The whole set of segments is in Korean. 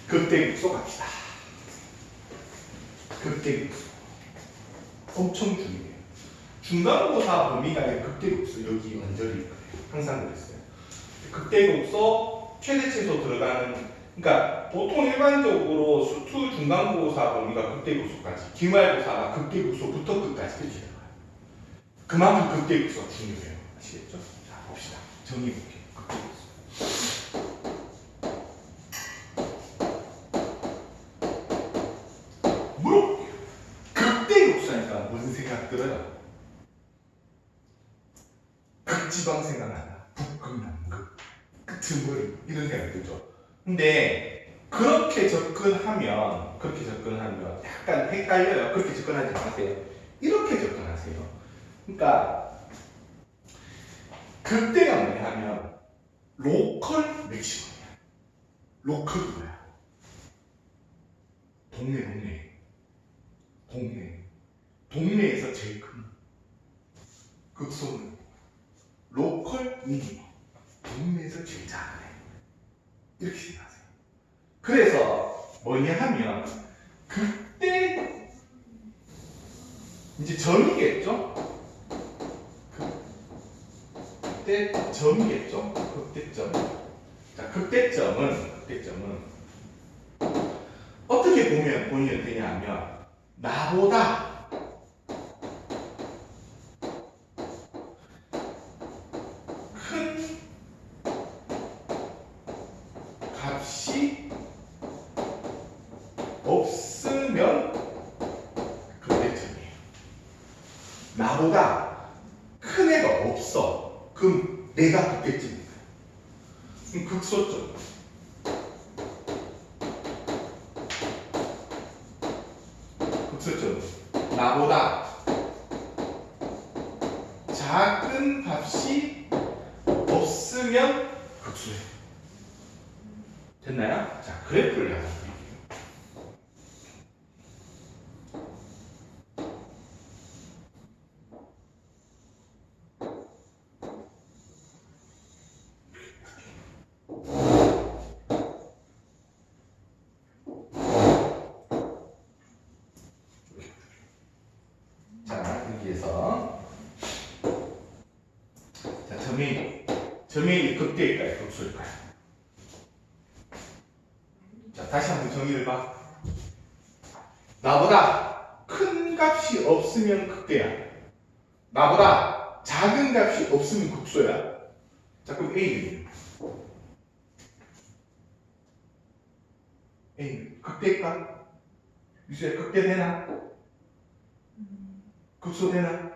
극대극소 갑시다. 극대극소. 엄청 중요해요. 중간고사 범위가 극대극소 여기 언저리일 거예요. 항상 그랬어요. 극대극소 최대 최소 들어가는, 그러니까 보통 일반적으로 수투 중간고사 범위가 극대극소까지, 기말고사가 극대극소부터 끝까지 들어가요. 그만큼 극대극소가 중요해요. 아시겠죠? 자, 봅시다. 정리해볼게요. 극대극소. 물어볼게요. 극대극소니까 무슨 생각 들어요? 극지방 생각난다. 북극남극, 끄트머리 이런 생각 들죠. 근데 그렇게 접근하면 약간 헷갈려요. 그렇게 접근하지 마세요. 이렇게 접근하세요. 그러니까 극대가 뭐냐 하면 로컬 맥시멈이야. 로컬이 뭐야? 동네에서 제일 큰 극소는 로컬 미니멈. 동네에서 제일 작은 애. 이렇게 생각하세요. 그래서 뭐냐 하면 그때 이제 점이겠죠? 극대점이겠죠? 극대점. 자, 극대점은 어떻게 보면 본인은 되냐면 나보다 큰 값이 없으면 극대점이에요. 나보다 큰 애가 없어. 그럼 내가 극대점이다. 그럼 극소점. 극소점. 나보다 작은 값이 없으면 극소예요. 됐나요? 자, 그래프를 하나 드릴게요. 자, 여기에서 자, 점이 극대일까요? 극소일까요? 자, 다시 한번 정의를 봐. 나보다 큰 값이 없으면 극대야. 나보다 작은 값이 없으면 극소야. 자, 그럼 A는 극대일까? 유수야, 극대 되나? 극소 되나?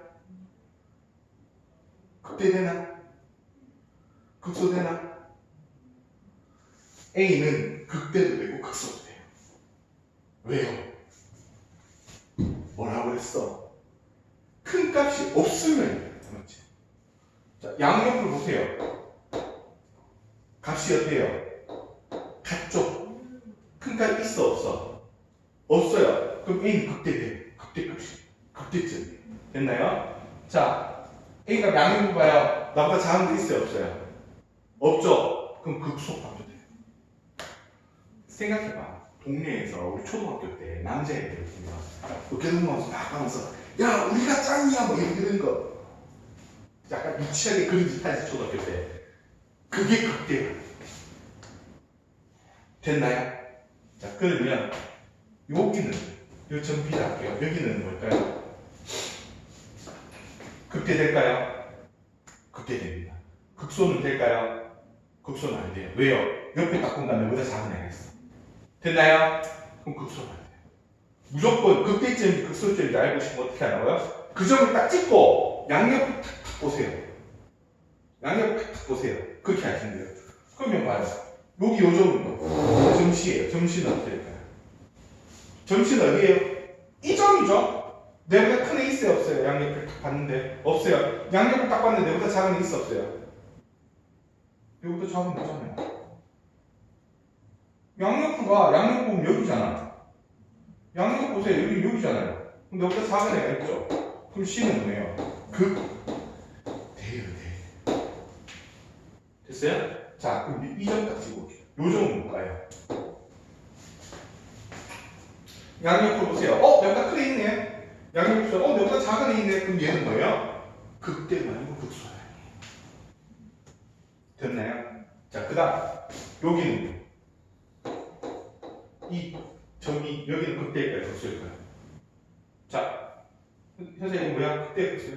극대 되나? 극소 되나? A는 극대도 되고 극소도 돼요. 왜요? 뭐라고 그랬어? 큰 값이 없으면, 맞지? 자, 양옆을 보세요. 값이 어때요? 같죠? 큰 값 있어, 없어? 없어요. 그럼 A는 극대 돼요. 극대값이. 극대점. 됐나요? 자, A가 양옆을 봐요. 나보다 작은 거 있어요, 없어요? 없죠? 그럼 극소값도 돼요. 생각해봐. 동네에서 우리 초등학교 때 남자애들 보면 어깨 넘어가서 막 하면서 야 우리가 짱이야 뭐 이런 거 약간 유치하게 그런 짓 하지 초등학교 때. 그게 극대야. 됐나요? 자, 그러면 여기는 요 점피자 할게요. 여기는 뭘까요? 극대 될까요? 극대 됩니다. 극소는 될까요? 극소는 안 돼요. 왜요? 옆에 딱 보면 너보다 작은 애가 있어. 됐나요? 그럼 극소가 안 돼요. 무조건 극대점인지 극소점인지 알고 싶으면 어떻게 하라고요? 그 점을 딱 찍고 양옆을 탁탁 보세요. 양옆을 탁탁 보세요. 그렇게 하시면 돼요. 그러면 봐요. 여기 요 점은 뭐? 점시예요. 점시는 어떻게 될까요? 점시는 어디예요? 이 점이죠? 내보다 큰 애 있어요? 없어요? 양옆을 딱 봤는데 없어요. 양옆을 딱 봤는데 내보다 작은 애 있어? 없어요? 여기보다 작은 애 있잖아요. 양옆을 봐. 양옆 보면 여기잖아. 양옆 보세요. 여기잖아요. 그럼 여기다 작은 애가 있죠? 그럼 C는 뭐예요? 돼요. 됐어요? 자, 그럼 이 점 딱 찍어볼게요. 요 점은 뭘까요? 양옆으로 보세요. 내보다 큰애 있네. 양옆으로 보세요. 내보다 작은 애 있네. 그럼 얘는 뭐예요? 극대가 아니고 극소야. 됐나요? 자, 그 다음 여기는 이 점이 여기는 극대일까요? 극소일까요? 자, 선생님 뭐야? 극대 극소야?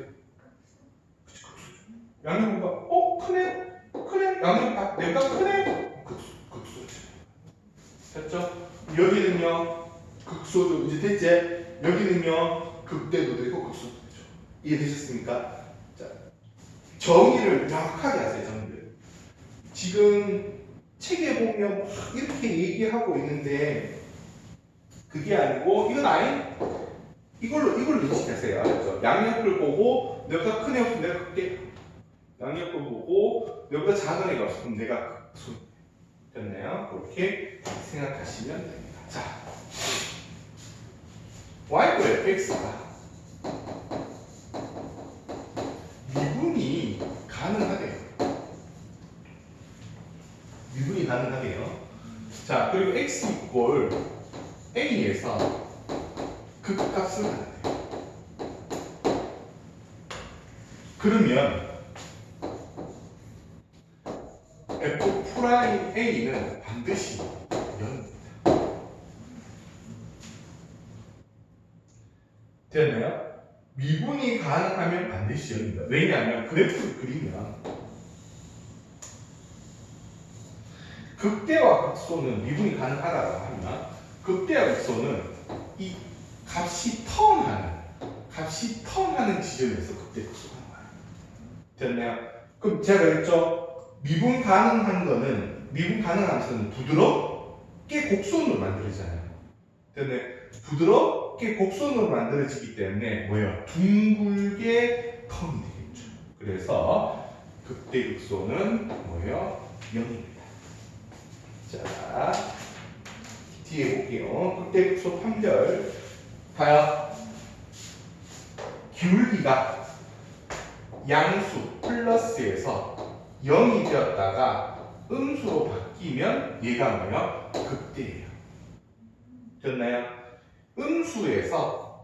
그치, 극소죠. 양옆 보니까 크네? 크네? 양옆 내보다 크네? 극소지. 됐죠? 여기는요 극소도 이제 됐지? 여기는요 극대도 되고 극소도 되죠. 이해되셨습니까? 자, 정의를 명확하게 하세요. 정의를. 지금 책에 보면 막 이렇게 얘기하고 있는데 그게 아니고 이건 아예 이걸로 인식하세요. 알았죠? 양옆을 보고 내보다 큰 애 없으면 내가 극대. 양옆을 보고 내보다 작은 애가 없으면 내가 극소. 됐나요? 그렇게 생각하시면 됩니다. 자, y 또 fx가 미분이 가능하대요. 미분이 가능하대요. 자, 그리고 x 이꼴 a에서 극값을 가능해요. 그러면 f'A는 반드시 0입니다. 됐나요? 미분이 가능하면 반드시 0입니다. 왜냐하면 그래프를 그리면 극대와 극소는 미분이 가능하다고 하면 극대와 극소는 이 값이 턴하는 지점에서 극대 극소가 나와요. 됐나요? 그럼 제가 그랬죠? 미분 가능한 것은 부드럽게 곡선으로 만들어지잖아요. 됐네. 부드럽게 곡선으로 만들어지기 때문에 뭐예요? 둥글게 턴이 되겠죠. 그래서 극대 극소는 뭐예요? 0입니다. 자, 뒤에 볼게요. 극대 극소 판별. 봐요. 기울기가 양수 플러스에서 0이 되었다가 음수로 바뀌면 얘가 뭐예요? 극대예요. 됐나요? 음수에서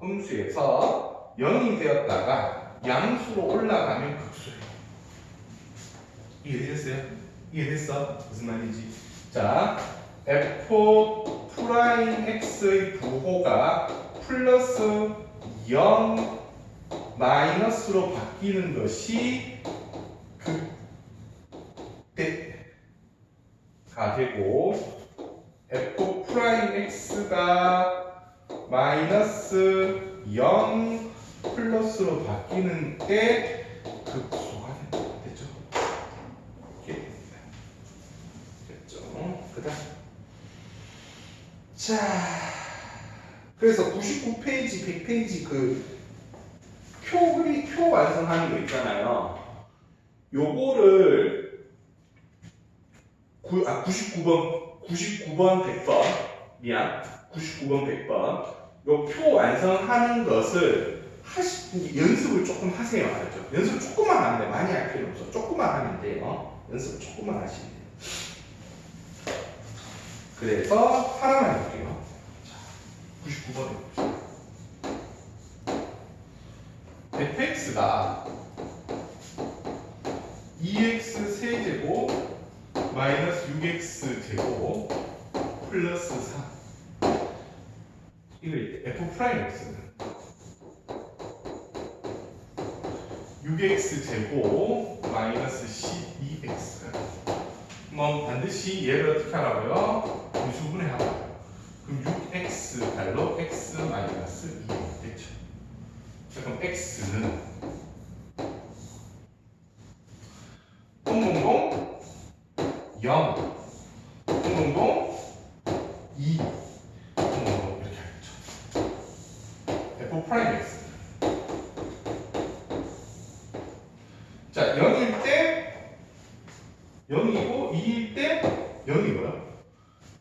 0이 되었다가 양수로 올라가면 극소예요. 이해되셨어요? 이해됐어? 무슨 말인지. 자, f'x의 부호가 플러스 0 마이너스로 바뀌는 것이 극대가 되고 f'x가 마이너스 0 플러스로 바뀌는 때 극소가 되죠. 이렇게 됩니다. 됐죠? 그 다음 자, 그래서 99페이지 100페이지 표 완성하는 거 있잖아요. 요거를 99번 100번 미안 99번 100번 요 표 완성하는 것을 연습을 조금 하세요. 알죠? 연습 조금만 하면 돼. 많이 할 필요 없어. 조금만 하면 돼요. 연습 조금만 하시면 돼요. 그래서 하나만 해볼게요. 자, 99번 해봅시다. fx가 2x 세제곱 마이너스 6x 제곱 플러스 3 이걸 f'x는 6x 제곱 마이너스 12x가 뭐 반드시 얘를 어떻게 하라고요? 분수분해 하라고요. 그럼 6x 달러 x 마이너스 2 됐죠? 자, 그럼 x는 0 0 2 이렇게 하겠죠. f'x 자, 0일 때 0이고 2일 때 0이고요.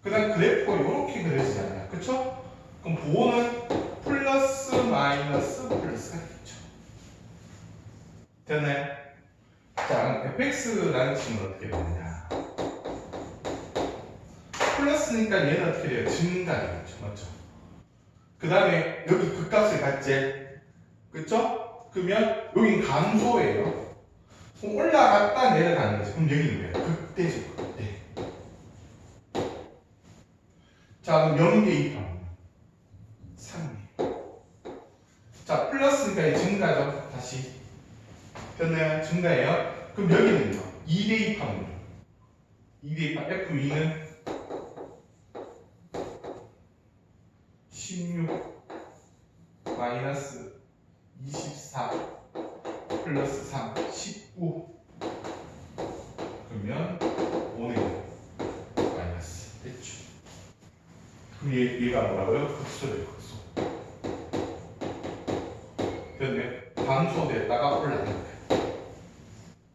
그 다음 그래프가 이렇게 그려지잖아요. 그쵸? 그럼 보호는 플러스 마이너스 플러스가 되겠죠. 됐나요? 자, fx라는 친구는 어떻게 되느냐? 플러스니까 얘는 어떻게 돼요? 증가되겠죠. 맞죠? 그 다음에 여기 극값을 갖지. 그쵸? 그러면 여긴 감소예요. 그럼 올라갔다 내려가는 거지. 그럼 여기는 뭐야? 극대죠, 극대. 자, 그럼 0 대입하면 3이에요. 자, 플러스니까 증가죠. 다시. 됐나요? 증가예요. 그럼 여기는요? 2 대입하면 2 대입하면 F2는 16 마이너스 24 플러스 3 19 그러면 5는 마이너스 됐죠. 그럼 얘가 뭐라고요? 극소예요. 극소. 됐네. 감소됐다가 올라가는 거예요.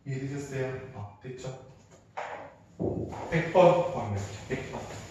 이해되셨어요? 됐죠? 100번 구하면 100번.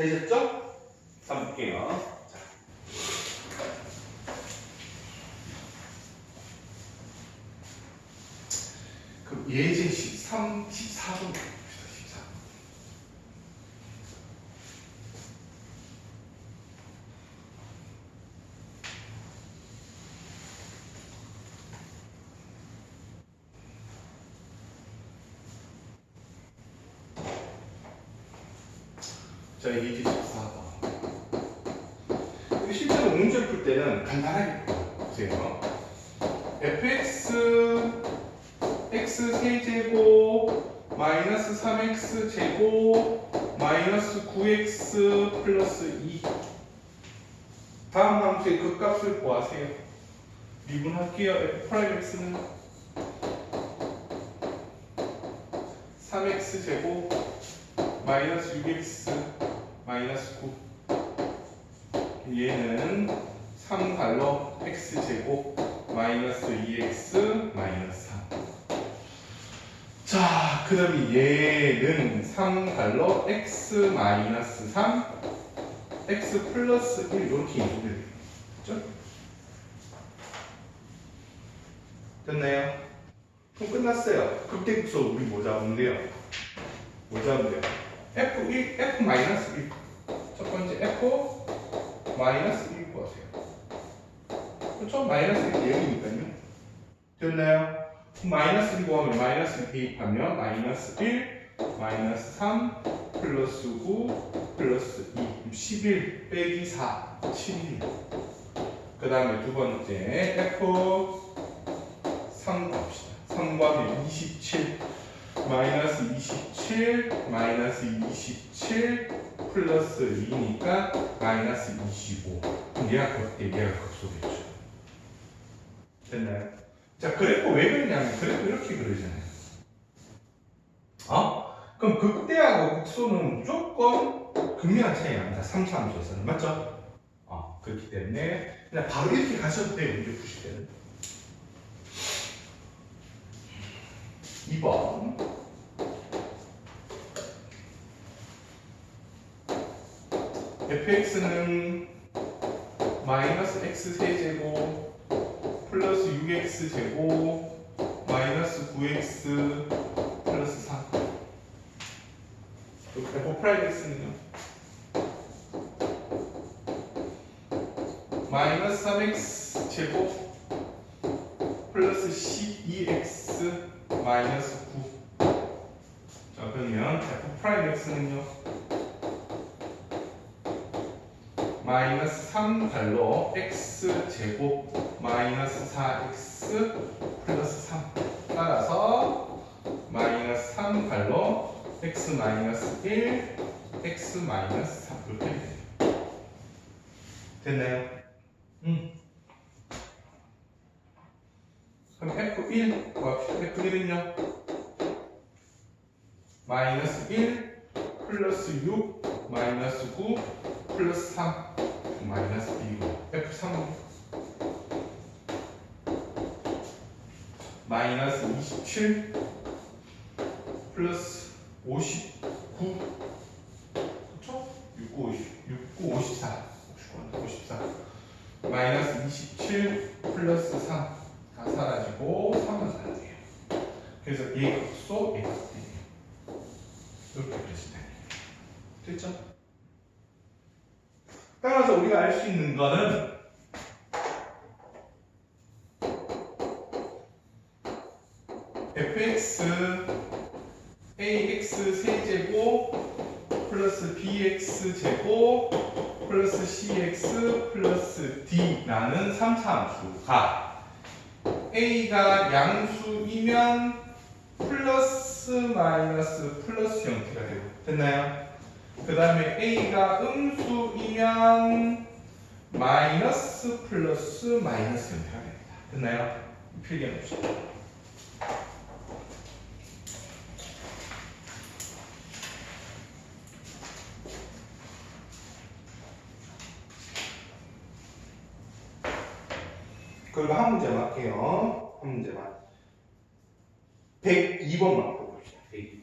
되셨죠? 한번 볼게요. 그럼 예제 13, 14번 봅시다. 14. 자, 예제 14번. 실제로 문제를 풀 때는 간단하게 보세요. fx x 세제곱 마이너스 3x 제곱 마이너스 9x 플러스 2 다음 함수의 극값을 구하세요. 미분할게요. f'x는 3x 제곱 마이너스 6x 마이너스 9 얘는 3달러 x 제곱 마이너스 2x 마이너스 3 자, 그 다음에 얘는 3달러 x 마이너스 3 x 플러스 1 이렇게 인수를 됐죠? 됐나요? 그럼 끝났어요. 극대극소 우리 뭐 잡으면 돼요? 뭐 잡으면 돼요? f1, f 마이너스 1 첫 번째 f 마이너스 1 구하세요. 그렇죠? 마이너스 1 0이니까요. 됐나요? 마이너스 1 구하면 마이너스 1 대입하면 마이너스 1 마이너스 3 플러스 9 플러스 2 11 빼기 4 7. 그 다음에 두 번째 F 3 봅시다. 3 곱하기 27 마이너스 27 마이너스 27 플러스 2니까 마이너스 25. 그럼 얘가 극대, 얘가 극소겠죠. 됐나요? 자, 그래프 왜 그러냐면 그래프 이렇게 그리잖아요. 그럼 극대하고 극소는 무조건 극명한 차이가 납니다. 3차 함수에서는. 맞죠? 그렇기 때문에 그냥 바로 이렇게 가셔도 돼요. 문제 푸실 때는. 2번. fx는 마이너스 x 세제곱 플러스 6x 제곱 마이너스 9x 플러스 3. f 프라임 x는요? 마이너스 3x 제곱 플러스 12x 마이너스 9. 자, 그러면 f 프라임 x는요? 마이너스 3달러 x 제곱 마이너스 4x 플러스 3. 따라서 마이너스 3달러 x 마이너스 1 x 마이너스 3 이렇게 돼요. 됐나요? 그럼 F1 구합시다. F1은요? 마이너스 1 플러스 6 마이너스 9 플러스 3 마이너스 2고 F3 마이너스 27 플러스 59 그쵸? 69 54 마이너스 27 플러스 3 다 사라지고 3은 사라져요. 그래서 얘 극소, 얘 극대예요. 이렇게 그리시면 돼요. 됐죠? 따라서 우리가 알 수 있는 거는 fx ax 세제곱 플러스 bx 제곱 플러스 cx 플러스 d라는 3차 함수가 a가 양수이면 플러스 마이너스 플러스 형태가 되고 됐나요? 그 다음에 a가 음수이면 마이너스 플러스 마이너스 형태가 됩니다. 됐나요? 필기해 봅시다. 그리고 한 문제만 할게요. 한 문제만. 102번만 봅시다. 102번.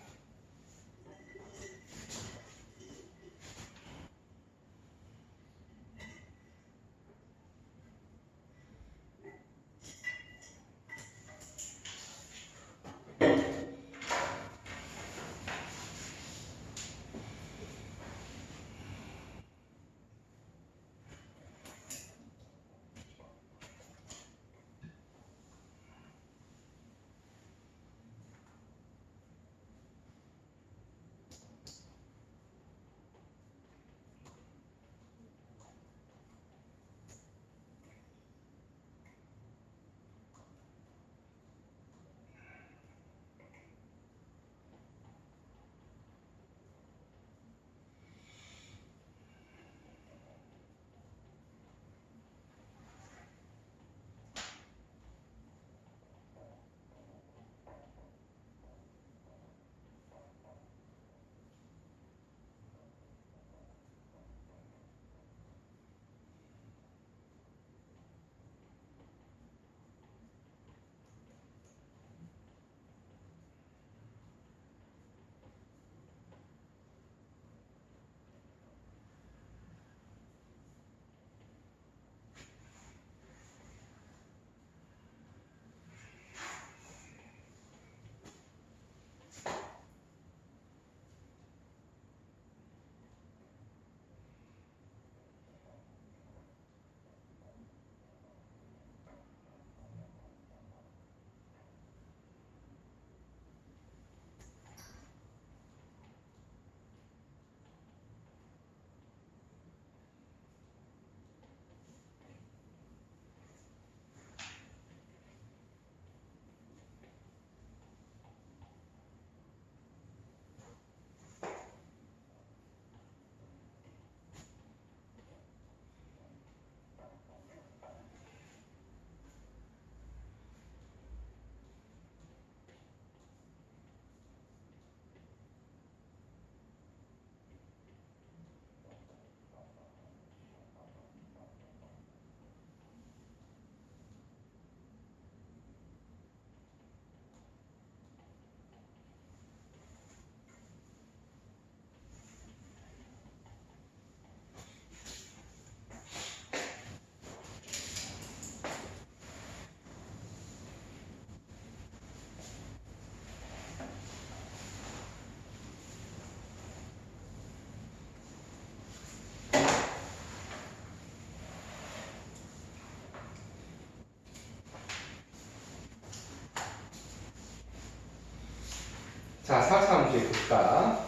자, 4차 문제 볼까?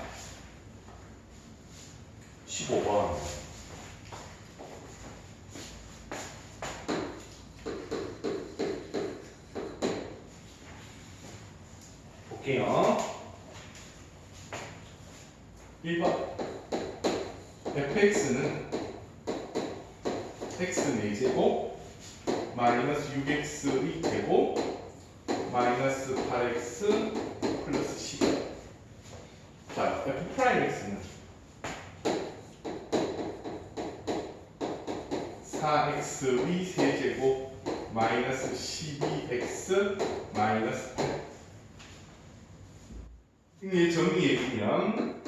15번. 볼게요. 1번. fx는 x 4제곱 마이너스 6x의 제곱 마이너스 8x 플러스 10. 자, f'x는 4x의 세제곱 마이너스 12x 마이너스 8. 이게 정리해주면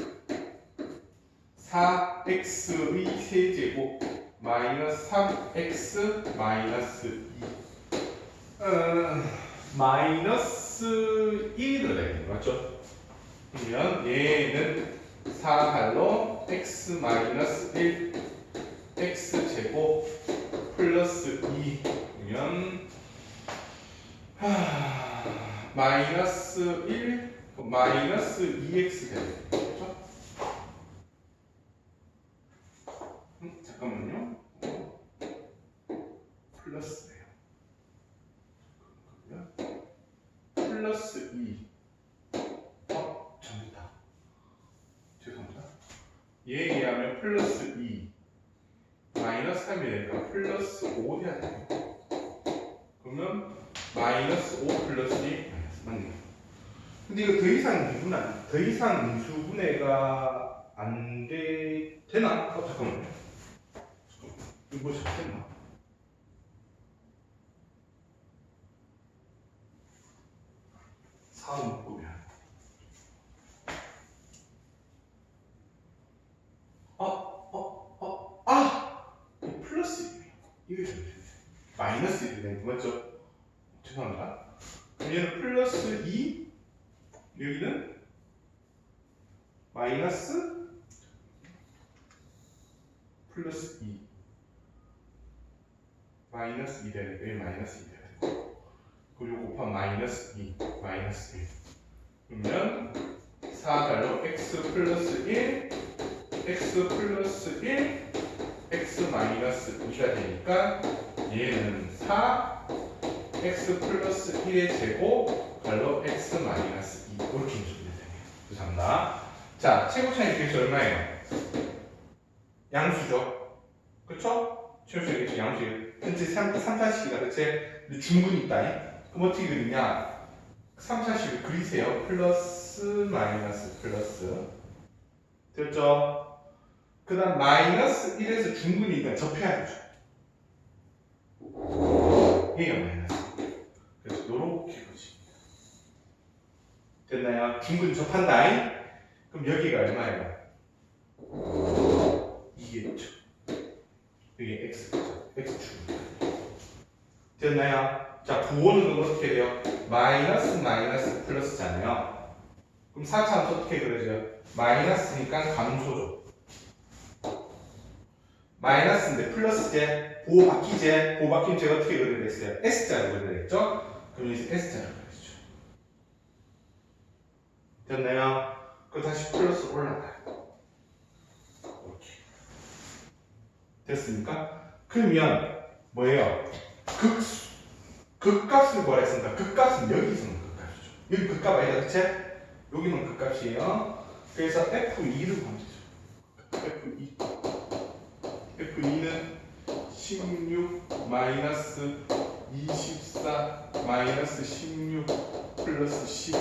4x의 세제곱 마이너스 3x 마이너스 2 마이너스 1이 들어가야 맞죠? 그러면 얘는 4할로 x 마이너스 1 x 제곱 플러스 2면 마이너스 1 마이너스 2x 되는 거죠? 잠깐만요. 플러스예요. 플러스 2. 잘못다. 죄송합니다. 얘에 의하면 플러스 2 마이너스 3이 되니까 플러스 5 해야 돼요. 그러면 마이너스 5 플러스 2 마이너스 맞네요. 근데 이거 더 이상 인수분해가 안 되나? 잠깐만요. 이거 뭐 잡혔나? 사은 묶으면 플러스 1이에요. 이게 잘못됐네. 마이너스 1이 되는 거 맞죠? 죄송합니다. 그럼 얘는 플러스 2 여기는 마이너스 플러스 2 마이너스 2 되는 거예요. 마이너스 2 되는 거. 그리고 곱한 마이너스 2 마이너스 1 그러면 4달러 x 플러스 1 x 플러스 1 x 마이너스 2가 되니까 얘는 4 x 플러스 1의 제곱 달러 x 마이너스 2 이렇게 인수분해 되네요. 죄송합니다. 자, 최고차이 객수 얼마예요? 양수죠. 그쵸? 최고차이 객수 양수예요. 현재 3차식이다. 그치? 중근이 있다. 그럼 어떻게 그리냐? 3차식을 그리세요. 플러스 마이너스 플러스 됐죠? 그 다음 마이너스 1에서 중근이니까 접해야 되죠. 얘가 마이너스. 그래서 요렇게 보십니다. 됐나요? 중근 접한다. 그럼 여기가 얼마예요? 이겠죠. 여기 x죠. x축. 됐나요? 자, 부호는 어떻게 돼요? 마이너스 마이너스 플러스잖아요. 그럼 4차는 어떻게 그려져요? 마이너스니까 감소죠. 마이너스인데 플러스제, 보호 바뀌제, 보호 바뀌면 제가 어떻게 그려야겠어요? S자로 그려야겠죠? 그럼 이제 S자로 그려야죠. 됐나요? 그럼 다시 플러스 올라가요. 이렇게. 됐습니까? 그러면 뭐예요? 극값을 구하랬습니다. 극값은 여기서는 극값이죠. 여기 극값 아니다, 그치? 여기는 극값이에요. 그래서 F2를 구하면 되죠. F2는 16 마이너스 24 마이너스 16 플러스 10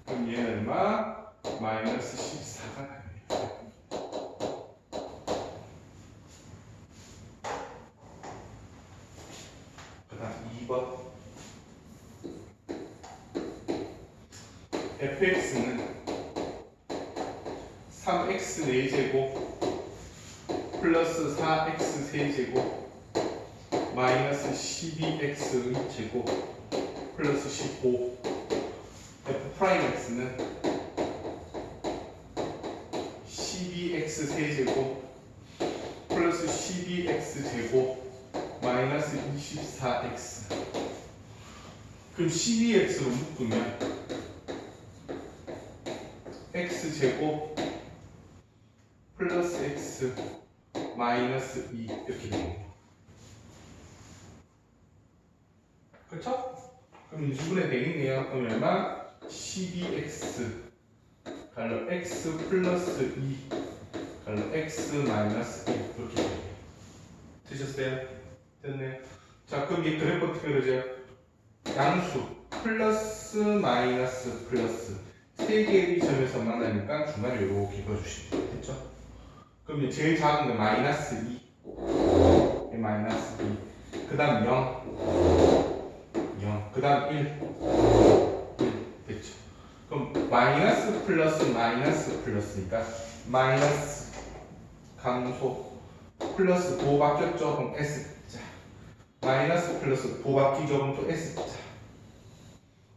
그럼 얘는 얼마? 마이너스 14가 나네요. 그 다음 2번 fx는 3x 4제곱 플러스 4x 세제곱 마이너스 12x 제곱 플러스 15 f'x는 12x 세제곱 플러스 12x 제곱 마이너스 24x 그럼 12x로 묶으면 x제곱 플러스 x 마이너스 2 이렇게 됩니다. 그렇죠? 그럼 인수분해 되겠네요. 그럼 얼마? 12x 갈로 x 플러스 2 갈로 x 마이너스 1 이렇게 됩니다. 되셨어요? 됐네요. 자, 그럼 이 그래프 어떻게 그러죠? 양수 플러스 마이너스 플러스 세 개의 점에서 만나니까 중간에 이렇게 그어주시면 돼요. 됐죠? 그럼 이제 제일 작은 게 마이너스 2 마이너스 2 그 다음 0 그 다음 1 됐죠? 그럼 마이너스 플러스니까 마이너스 감소 플러스 도 바뀌었죠? 그럼 S자 마이너스 플러스 도 바뀌죠? 그럼 또 S자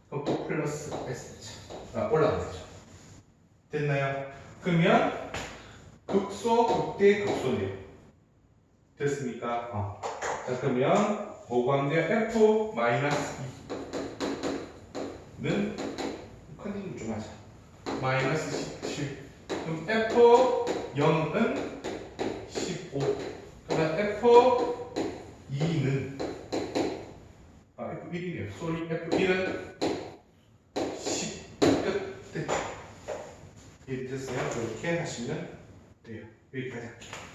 그럼 또 플러스 S자 올라가죠. 됐나요? 그러면 극소, 극대, 극소네요. 됐습니까? 자, 그러면 뭐가 안 돼요? F 마이너스 2는 컨닝 좀 하자. 마이너스 17. 그럼 F 0은 15. 그다음 F 2는 F1이네요. 소리 F1은 10. 끝. 됐죠? 이해됐어요? 이렇게 하시면 돼요. 여기까지 할게요.